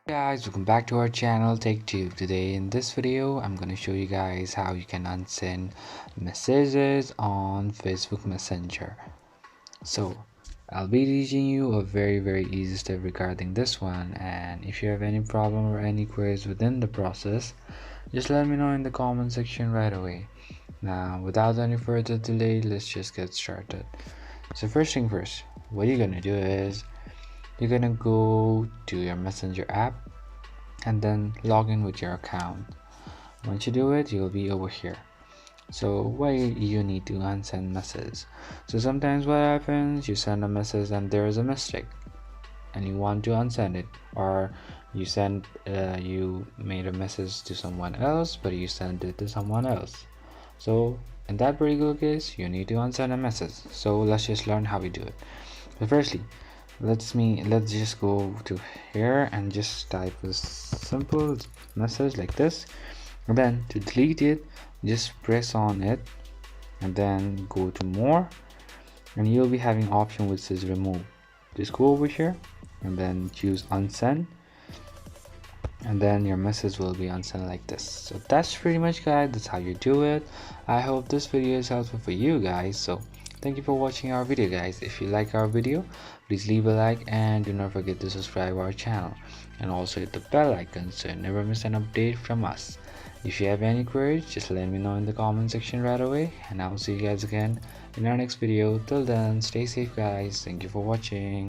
Guys, welcome back to our channel Take Two. Today in this video I'm going to show you guys how you can unsend messages on Facebook Messenger. So I'll be teaching you a very easy step regarding this one, and if you have any problem or any queries within the process, just let me know in the comment section right away. Now without any further delay, let's just get started. So first thing first, what you're gonna do is you're gonna go to your Messenger app and then log in with your account. Once you do it, you'll be over here. So why you need to unsend messages? So sometimes what happens, you send a message and there is a mistake and you want to unsend it, or you made a message to someone else but you sent it to someone else. So in that particular case, you need to unsend a message. So let's just learn how we do it. So firstly, let's just go to here and just type a simple message like this, and then to delete it, just press on it and then go to more, and you'll be having option which says remove. Just go over here and then choose unsend, and then your message will be unsent like this. So that's pretty much, guys, that's how you do it. I hope this video is helpful for you guys. So thank you for watching our video, guys. If you like our video, please leave a like and do not forget to subscribe our channel, and also hit the bell icon so you never miss an update from us. If you have any queries, just let me know in the comment section right away, and I will see you guys again in our next video. Till then, stay safe, guys. Thank you for watching.